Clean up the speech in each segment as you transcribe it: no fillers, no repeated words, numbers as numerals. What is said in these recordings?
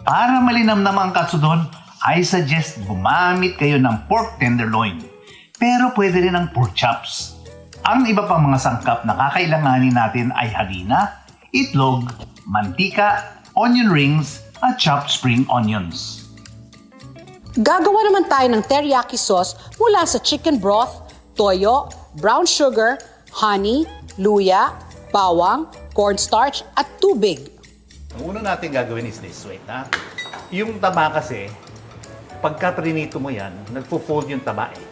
Para malinamnam ang katsudon, I suggest gumamit kayo ng pork tenderloin. Pero pwede rin ang pork chops. Ang iba pang mga sangkap na kakailanganin natin ay harina, itlog, mantika, onion rings, at chopped spring onions. Gagawa naman tayo ng teriyaki sauce mula sa chicken broth, toyo, brown sugar, honey, luya, bawang, cornstarch, at tubig. Ang una natin gagawin is this, wait ha. Yung taba kasi, pagka prinito mo yan, nagpo-fold yung taba eh.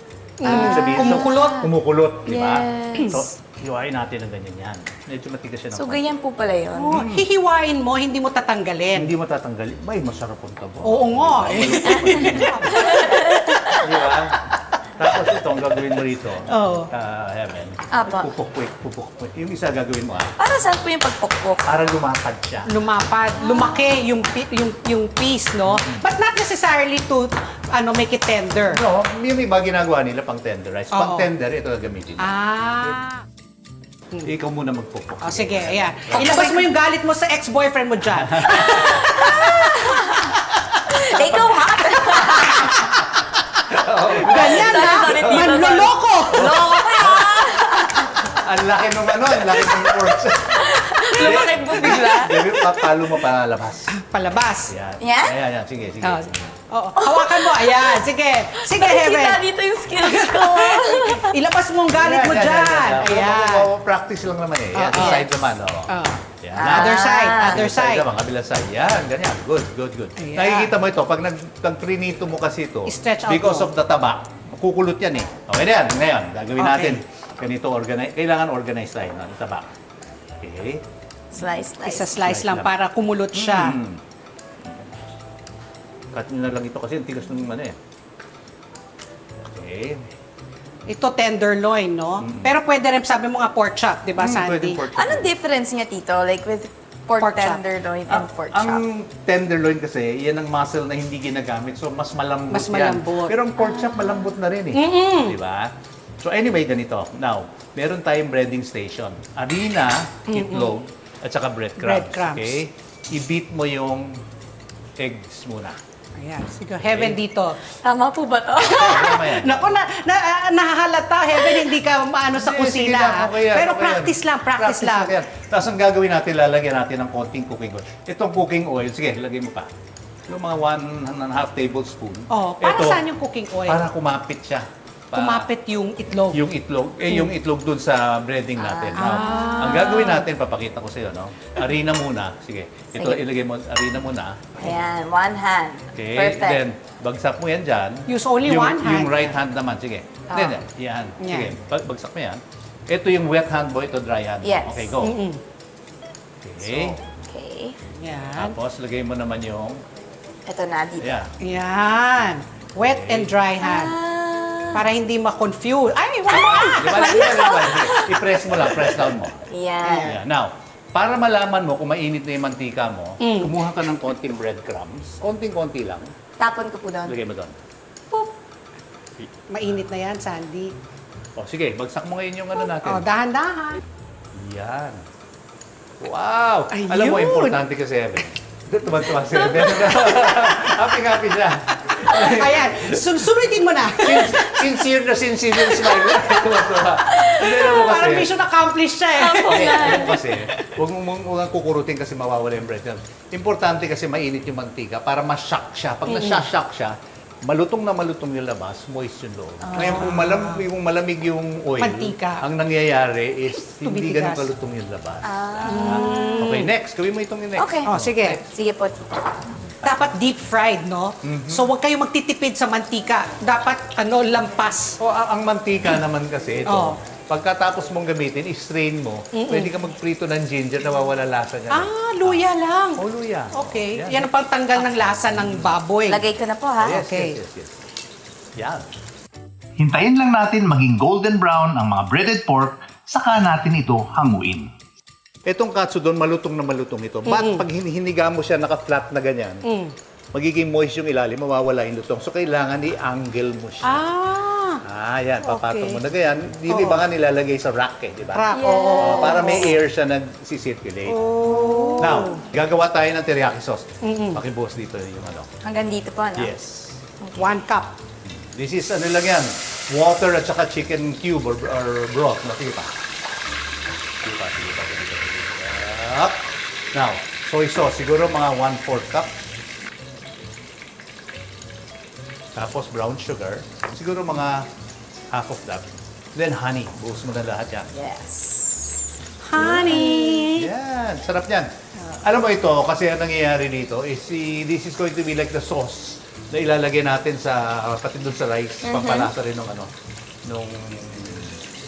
Ibig sabihin, kumukulot. Kumukulot, di ba? Yes. So, hiwain natin ng ganyan yan. Medyo matigas siya ng So, konti. ganyan po pala yun. Oh, hihiwain mo, hindi mo tatanggalin. Hindi mo tatanggalin. May masarap ang taba. Oo nga. Di ba? Tapos ito, ang gagawin mo rito, Oo. Heaven, Apa. pupukpik. Yung isa gagawin mo Para saan po yung pagpukpok? para lumakad siya. Lumapad, lumaki yung piece, no? But not necessarily to make it tender. No, yung iba ginagawa nila pang tenderize. Pang Oo. tender, ito gagamitin. Ikaw muna magpupuk. Oh, sige, ayan. Ilabas mo yung galit mo sa ex-boyfriend mo dyan. Ikaw ha? Ganyan, ha? Sorry, tito. Manloloko! Loko kayo ha? Ang laki nung ang laki ng pork. Lumakit po bigla. Debut, papalo mo palabas. Palabas. Yan. Yan? Ayan, sige. Oh, hawakan mo, ayan. Sige, sige, Heaven. Nakikita dito yung skills ko. Ilabas mo ang galit mo dyan. Ayan. Practice lang naman eh. Yan, Oo. side naman. Oh. Yan. Other side, other Kabilang side side. naman, kabilang side. Yan, ganyan. Good. Ayan. Nakikita mo ito, pag nag-prinito mo kasi ito, I-stretch out because mo. of the taba, kukulot yan eh. Okay na yan. Ngayon, gagawin Okay. natin. Ganito, kailangan organize tayo ng taba. Okay. Slice. Isa-slice lang para kumulot siya. Cut nyo na lang ito kasi ang tigas ng ano eh. Okay. Ito tenderloin, no? Pero pwede rin, sabi mo nga pork chop, di ba, Sandy? Pwede pork chop. Anong difference niya, Tito? Like with pork Pork chop. tenderloin and pork chop? Ang tenderloin kasi, yan ang muscle na hindi ginagamit. So, mas malambot Mas yan. malambot. Pero ang pork chop, malambot na rin eh. Di ba? So, anyway, ganito. Now, meron tayong breading station. Harina, itlog, at saka breadcrumbs. Breadcrumbs. Okay? I-beat mo yung eggs muna. Ayan, sige, Heaven dito. Tama po ba to? Tama yan. Naku, nahahalata, Heaven, hindi ka maano sa Hindi, sige kusina. lang, ha? okay yan, Pero okay practice yan. lang, practice lang. yan. Tapos ang gagawin natin, lalagyan natin ng konting cooking oil. Itong cooking oil, sige, lagay mo pa. Yung mga 1.5 tablespoon. Oh, para Ito, saan yung cooking oil? Para kumapit siya. Kumapit yung itlog. Yung itlog, yung itlog dun sa breading natin. Now, ang gagawin natin, papakita ko sa iyo, no? Harina muna. Sige. Ito, Sige. ilagay mo harina muna. Ayan, one hand. Okay. Perfect. Then, bagsak mo yan dyan. Use only one hand. Yung right hand naman. Sige. Then, yan. Sige. Bagsak mo yan. Ito yung wet hand mo, ito dry hand. Yes. Okay, go. Mm-mm. Okay. Okay. Yan. Tapos, lagay mo naman yung, Ito na, dito. yeah. Yan. Wet and dry hand. Para hindi ma-confuse. Ay, wala! Di ba? Sige. I-press mo lang, press down mo. Yan. Yeah. Now, para malaman mo kung mainit na yung mantika mo, kumuha ka ng konting breadcrumbs. Konting-konti lang. Tapon ko po doon. Lagay mo doon. Mainit na yan, Sandy. O, sige, bagsak mo ngayon yung ano natin. Oh, dahan-dahan. Yan. Wow! Ayun. Alam mo, importante kasi, Evan. Tuman-tuman si Evan. Happy-happy siya. Ayan, sunodin mo na. Sincere na sincere yung smile. Tuman-tuwa. Hindi na mo kasi. Parang mission accomplished siya eh. Alam mo kasi, huwag mong kukurutin kasi mawawala yung bread. Importante kasi mainit yung mantika para ma-shock siya. Pag na-shock siya, malutong na malutong yung labas, moist yung loob. Ngayon, kung malamig yung oil, Mantika. ang nangyayari is hindi Tumitigas. ganun kalutong yung labas. Okay, next. Gawin mo itong next. Okay. Oh, sige. Sige po, Tito. Dapat deep fried, no? So, huwag kayo magtitipid sa mantika. Dapat, lampas. O, ang mantika naman kasi, ito, Oh. pagkatapos mong gamitin, i-strain mo, pwede ka magprito ng ginger na mawala lasa niya. Luya lang. O, luya. Okay. Yan. Yan ang pagtanggal ng lasa ng baboy. Lagay ko na po, ha? Yes, Okay. yes. Yan. Hintayin lang natin maging golden brown ang mga breaded pork, saka natin ito hanguin. Itong katsudon, malutong na malutong ito. But pag hiniga mo siya naka-flat na ganyan, magiging moist yung ilalim, mawawala yung lutong. So, kailangan i-angle mo siya. Yan, papatong Okay. mo na ganyan. Di ba nga nilalagay sa rack di ba? Rack, Yes. oo. Para may air siya nag-circulate. Now, gagawa tayo ng teriyaki sauce. Pakibuhos dito yung ano. Hanggang dito po, no? Yes. 1 cup. This is ano lang yan, water at saka chicken cube or broth. Sige pa. Up. Now, soy sauce. Siguro mga 1/4 cup. Tapos brown sugar. Siguro mga half of that. Then honey. Buhos mo na lahat yan. Yes. Honey! Yan. Sarap yan. Alam mo ito, kasi ang nangyayari dito is this is going to be like the sauce na ilalagay natin sa, pati doon sa rice. Pampalasa rin nung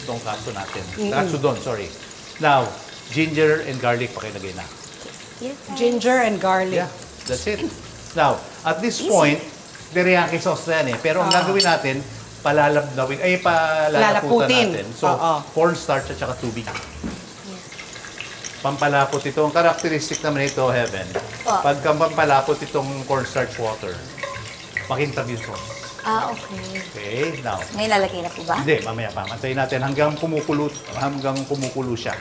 tongkatsu natin. Katsudon, sorry. Now, ginger and garlic pakilagay na. Yes. Ginger and garlic. Yeah, that's it. Now, at this point, teriyaki sauce na yan Pero ang gagawin natin, palalaputin Lalaputin. natin. So, Oo. cornstarch at saka tubig. Pampalapot ito. Ang characteristic naman ito, Heaven, pagka pampalapot itong cornstarch water, makintab yung sauce. Okay. Okay, now, Ngayon lalagay na po ba? hindi, mamaya pa. Antayin natin hanggang kumukulo siya.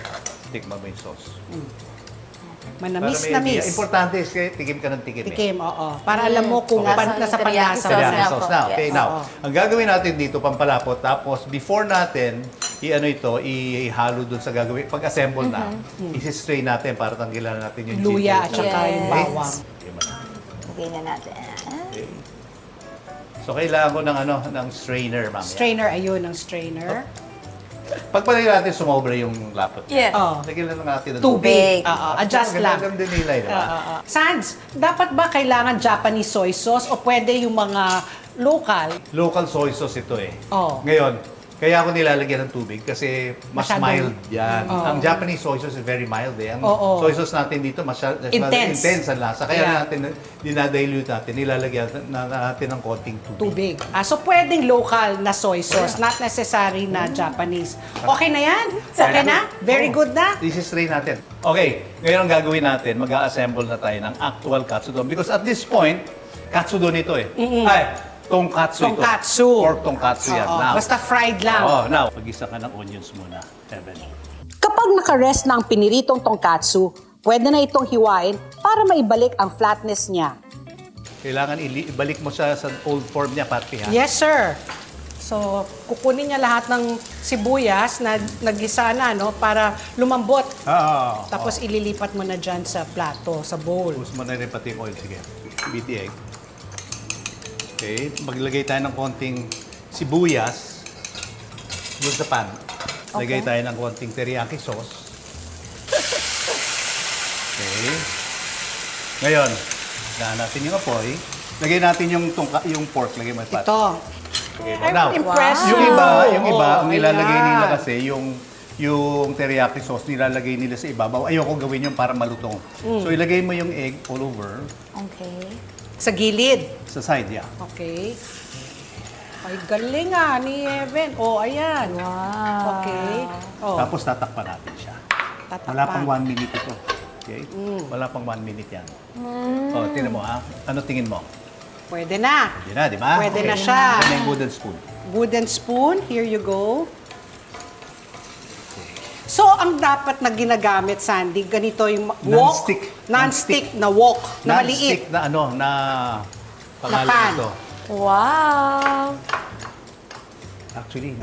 Tikman mo yung sauce. Manamis Para na miss. Importante is tikim ka ng tikim Tikim, oo. Para alam mo kung Okay. nasa panlasa Teriyaki mo. Teriyaki na sauce po. na. Okay, Yes. now, Oo. ang gagawin natin dito, pampalapot, tapos before natin, ihalo dun sa gagawin, pag-assemble na, isi-strain natin para tanggilan natin yung Luya at ginger. saka Yes. yung bawang. Lagay na natin. Okay. So, kailangan ko ng strainer, mamaya. Strainer, ayun ang strainer. Pag palagay natin, sumobra yung lapot. Yes. Oh. Lagyan lang natin ng Tubig. Tubig. Oo, adjust lang. Ganun din nila, di ba? Sans, dapat ba kailangan Japanese soy sauce o pwede yung mga local? Local soy sauce ito Oo. Ngayon, kaya ako nilalagyan ng tubig kasi mas Masyadong- mild yan. Oo. Ang Japanese soy sauce is very mild Ang Oo. soy sauce natin dito Intense. intense ang lasa. Kaya Yeah. natin dinadilute natin, nilalagyan natin ng konting tubig. Tubig. So pwedeng local na soy sauce, not necessary na Japanese. Okay na yan? Okay na? Very good na? This is strain natin. Okay, ngayon ang gagawin natin, mag-a-assemble na tayo ng actual katsudon. Because at this point, katsudon ito Ay, tongkatsu ito. Tongkatsu. Pork tongkatsu yan. Oo, Now, basta fried lang. now, pag-isa ka ng onions muna, Heaven. Kapag nakarest na ang piniritong tongkatsu, pwede na itong hiwain para maibalik ang flatness niya. Kailangan ibalik mo siya sa old form niya, Patty, ha? Yes, sir. So, kukunin niya lahat ng sibuyas na nagisa na, para lumambot. Oo. Tapos ililipat mo na dyan sa plato, sa bowl. Tapos mo na rin pati yung oil. Sige. Beat the egg. Okay. Maglagay tayo ng konting sibuyas doon sa pan. Lagay tayo ng konting teriyaki sauce. Okay. Ngayon, daan natin yung apoy. Lagay natin yung pork. Lagay mo yung pat. Ito. Okay. I'm Now, impressed. yung iba, Oo, ang nilalagay ayan. nila kasi yung teriyaki sauce nilalagay nila sa ibabaw. Ayoko gawin yung para malutong. So ilagay mo yung egg all over Okay. Sa gilid. sa side, yeah. Okay. Ay, galing ni Evan. Ayan. Wow. Okay. Tapos tatakpan natin siya. Tatakpan. Wala pang 1 minute ito. Okay? Wala pang 1 minute yan. Tingnan mo Ano tingin mo? Pwede na. Hindi na, di ba? Pwede na siya. Ito na yung wooden spoon. Wooden spoon. Here you go. So, ang dapat na ginagamit, Sandy, ganito yung wok. Non-stick. Non-stick na wok. Na maliit. Non-stick na pangalan pan. ito. Wow. Actually,